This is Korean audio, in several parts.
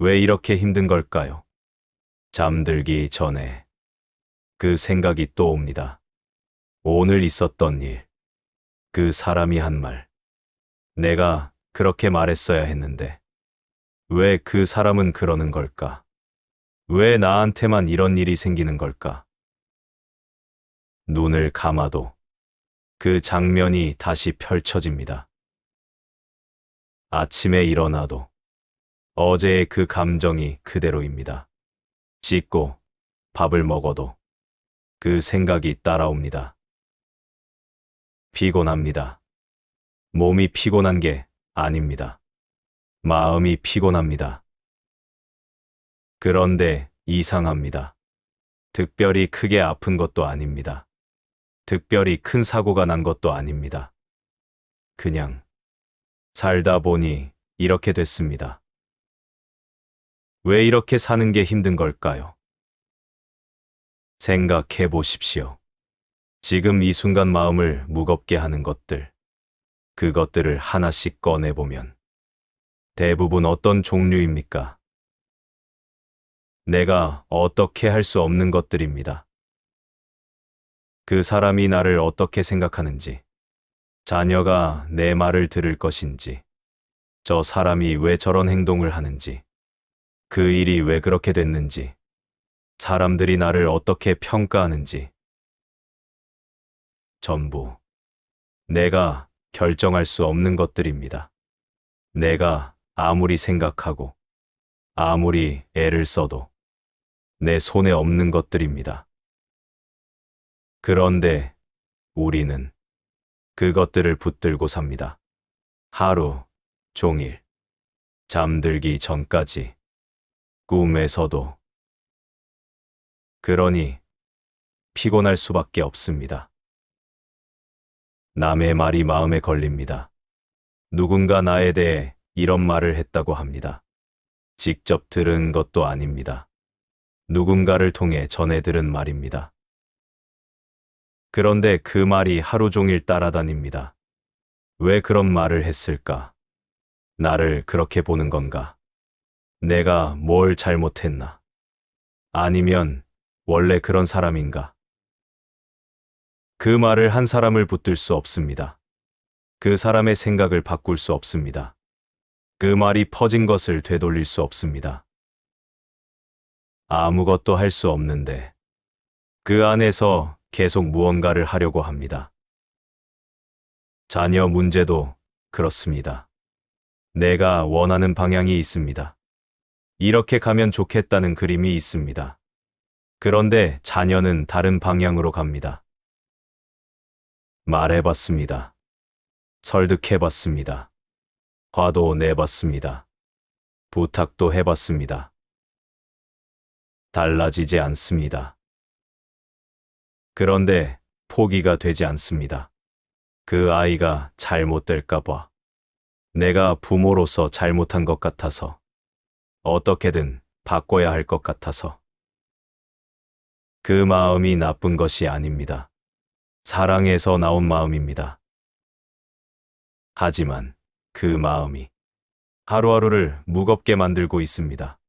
왜 이렇게 힘든 걸까요? 잠들기 전에 그 생각이 또 옵니다. 오늘 있었던 일, 그 사람이 한 말. 내가 그렇게 말했어야 했는데, 왜 그 사람은 그러는 걸까? 왜 나한테만 이런 일이 생기는 걸까? 눈을 감아도 그 장면이 다시 펼쳐집니다. 아침에 일어나도 어제의 그 감정이 그대로입니다. 씻고 밥을 먹어도 그 생각이 따라옵니다. 피곤합니다. 몸이 피곤한 게 아닙니다. 마음이 피곤합니다. 그런데 이상합니다. 특별히 크게 아픈 것도 아닙니다. 특별히 큰 사고가 난 것도 아닙니다. 그냥 살다 보니 이렇게 됐습니다. 왜 이렇게 사는 게 힘든 걸까요? 생각해 보십시오. 지금 이 순간 마음을 무겁게 하는 것들, 그것들을 하나씩 꺼내보면 대부분 어떤 종류입니까? 내가 어떻게 할 수 없는 것들입니다. 그 사람이 나를 어떻게 생각하는지, 자녀가 내 말을 들을 것인지, 저 사람이 왜 저런 행동을 하는지, 그 일이 왜 그렇게 됐는지, 사람들이 나를 어떻게 평가하는지, 전부 내가 결정할 수 없는 것들입니다. 내가 아무리 생각하고 아무리 애를 써도 내 손에 없는 것들입니다. 그런데 우리는 그것들을 붙들고 삽니다. 하루 종일 잠들기 전까지 꿈에서도. 그러니 피곤할 수밖에 없습니다. 남의 말이 마음에 걸립니다. 누군가 나에 대해 이런 말을 했다고 합니다. 직접 들은 것도 아닙니다. 누군가를 통해 전해 들은 말입니다. 그런데 그 말이 하루 종일 따라다닙니다. 왜 그런 말을 했을까? 나를 그렇게 보는 건가? 내가 뭘 잘못했나? 아니면 원래 그런 사람인가? 그 말을 한 사람을 붙들 수 없습니다. 그 사람의 생각을 바꿀 수 없습니다. 그 말이 퍼진 것을 되돌릴 수 없습니다. 아무것도 할 수 없는데 그 안에서 계속 무언가를 하려고 합니다. 자녀 문제도 그렇습니다. 내가 원하는 방향이 있습니다. 이렇게 가면 좋겠다는 그림이 있습니다. 그런데 자녀는 다른 방향으로 갑니다. 말해봤습니다. 설득해봤습니다. 화도 내봤습니다. 부탁도 해봤습니다. 달라지지 않습니다. 그런데 포기가 되지 않습니다. 그 아이가 잘못될까봐. 내가 부모로서 잘못한 것 같아서. 어떻게든 바꿔야 할 것 같아서. 그 마음이 나쁜 것이 아닙니다. 사랑에서 나온 마음입니다. 하지만 그 마음이 하루하루를 무겁게 만들고 있습니다.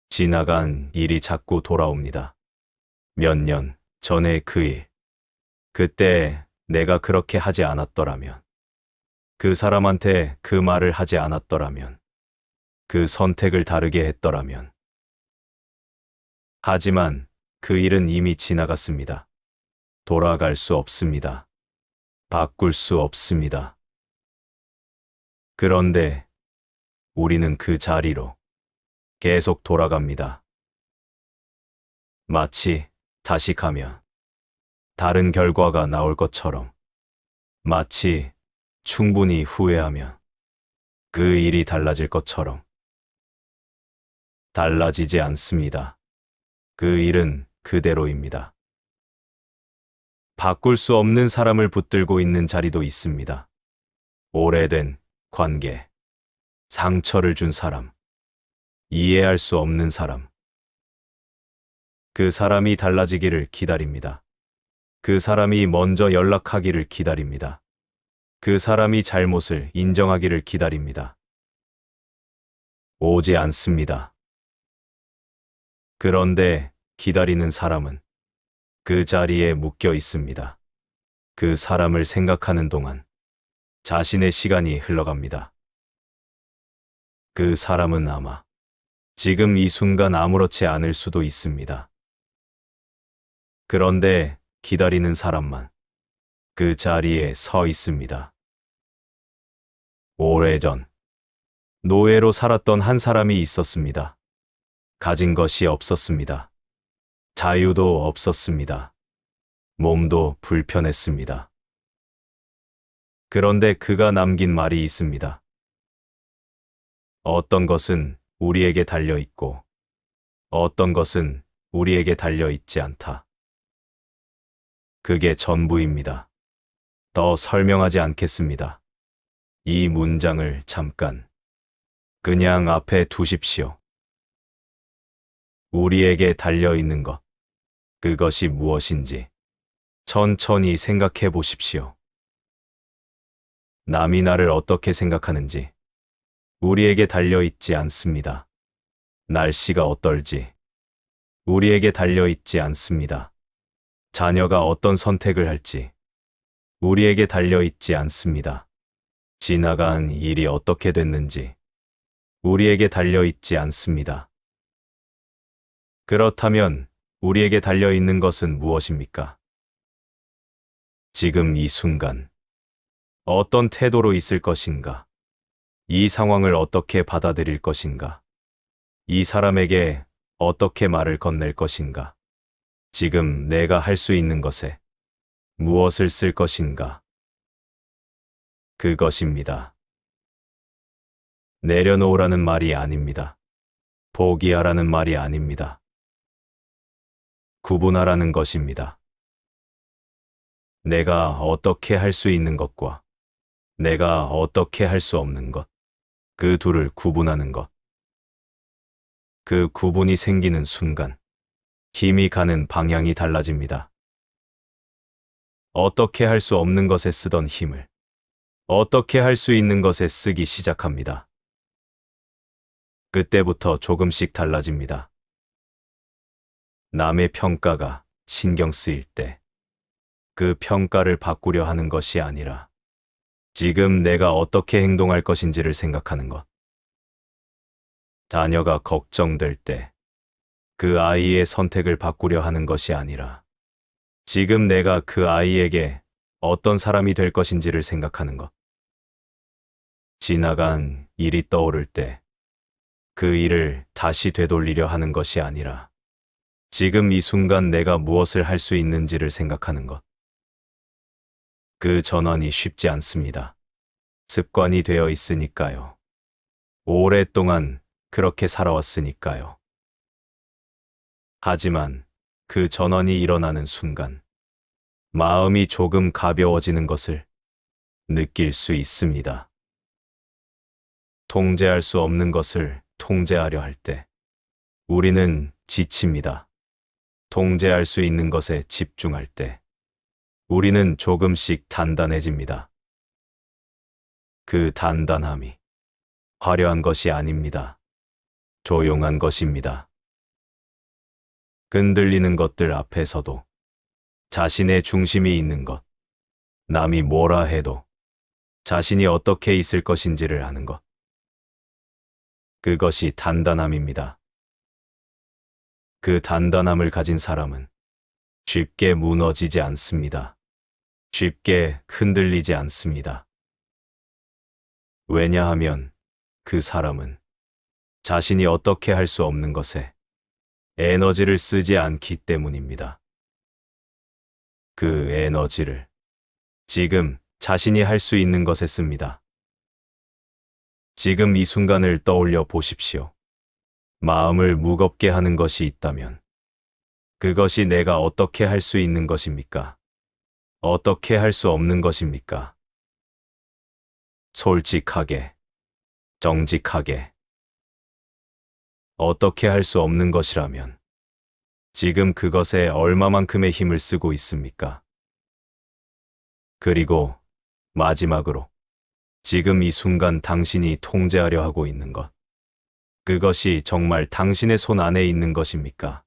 지나간 일이 자꾸 돌아옵니다. 몇 년 전의 그 일. 그때 내가 그렇게 하지 않았더라면, 그 사람한테 그 말을 하지 않았더라면, 그 선택을 다르게 했더라면. 하지만 그 일은 이미 지나갔습니다. 돌아갈 수 없습니다. 바꿀 수 없습니다. 그런데 우리는 그 자리로 계속 돌아갑니다. 마치 다시 가면 다른 결과가 나올 것처럼, 마치 충분히 후회하면 그 일이 달라질 것처럼. 달라지지 않습니다. 그 일은 그대로입니다. 바꿀 수 없는 사람을 붙들고 있는 자리도 있습니다. 오래된 관계, 상처를 준 사람, 이해할 수 없는 사람. 그 사람이 달라지기를 기다립니다. 그 사람이 먼저 연락하기를 기다립니다. 그 사람이 잘못을 인정하기를 기다립니다. 오지 않습니다. 그런데 기다리는 사람은 그 자리에 묶여 있습니다. 그 사람을 생각하는 동안 자신의 시간이 흘러갑니다. 그 사람은 아마 지금 이 순간 아무렇지 않을 수도 있습니다. 그런데 기다리는 사람만 그 자리에 서 있습니다. 오래전 노예로 살았던 한 사람이 있었습니다. 가진 것이 없었습니다. 자유도 없었습니다. 몸도 불편했습니다. 그런데 그가 남긴 말이 있습니다. 어떤 것은 우리에게 달려 있고 어떤 것은 우리에게 달려 있지 않다. 그게 전부입니다. 더 설명하지 않겠습니다. 이 문장을 잠깐 그냥 앞에 두십시오. 우리에게 달려 있는 것, 그것이 무엇인지 천천히 생각해 보십시오. 남이 나를 어떻게 생각하는지 우리에게 달려 있지 않습니다. 날씨가 어떨지 우리에게 달려 있지 않습니다. 자녀가 어떤 선택을 할지 우리에게 달려 있지 않습니다. 지나간 일이 어떻게 됐는지 우리에게 달려 있지 않습니다. 그렇다면 우리에게 달려 있는 것은 무엇입니까? 지금 이 순간 어떤 태도로 있을 것인가? 이 상황을 어떻게 받아들일 것인가? 이 사람에게 어떻게 말을 건넬 것인가? 지금 내가 할 수 있는 것에 무엇을 쓸 것인가? 그것입니다. 내려놓으라는 말이 아닙니다. 포기하라는 말이 아닙니다. 구분하라는 것입니다. 내가 어떻게 할 수 있는 것과 내가 어떻게 할 수 없는 것, 그 둘을 구분하는 것. 그 구분이 생기는 순간 힘이 가는 방향이 달라집니다. 어떻게 할 수 없는 것에 쓰던 힘을 어떻게 할 수 있는 것에 쓰기 시작합니다. 그때부터 조금씩 달라집니다. 남의 평가가 신경 쓰일 때 그 평가를 바꾸려 하는 것이 아니라 지금 내가 어떻게 행동할 것인지를 생각하는 것. 자녀가 걱정될 때 그 아이의 선택을 바꾸려 하는 것이 아니라 지금 내가 그 아이에게 어떤 사람이 될 것인지를 생각하는 것. 지나간 일이 떠오를 때 그 일을 다시 되돌리려 하는 것이 아니라 지금 이 순간 내가 무엇을 할 수 있는지를 생각하는 것. 그 전환이 쉽지 않습니다. 습관이 되어 있으니까요. 오랫동안 그렇게 살아왔으니까요. 하지만 그 전환이 일어나는 순간 마음이 조금 가벼워지는 것을 느낄 수 있습니다. 통제할 수 없는 것을 통제하려 할 때 우리는 지칩니다. 통제할 수 있는 것에 집중할 때 우리는 조금씩 단단해집니다. 그 단단함이 화려한 것이 아닙니다. 조용한 것입니다. 흔들리는 것들 앞에서도 자신의 중심이 있는 것, 남이 뭐라 해도 자신이 어떻게 있을 것인지를 아는 것. 그것이 단단함입니다. 그 단단함을 가진 사람은 쉽게 무너지지 않습니다. 쉽게 흔들리지 않습니다. 왜냐하면 그 사람은 자신이 어떻게 할 수 없는 것에 에너지를 쓰지 않기 때문입니다. 그 에너지를 지금 자신이 할 수 있는 것에 씁니다. 지금 이 순간을 떠올려 보십시오. 마음을 무겁게 하는 것이 있다면 그것이 내가 어떻게 할 수 있는 것입니까? 어떻게 할 수 없는 것입니까? 솔직하게, 정직하게, 어떻게 할 수 없는 것이라면 지금 그것에 얼마만큼의 힘을 쓰고 있습니까? 그리고 마지막으로 지금 이 순간 당신이 통제하려 하고 있는 것, 그것이 정말 당신의 손 안에 있는 것입니까?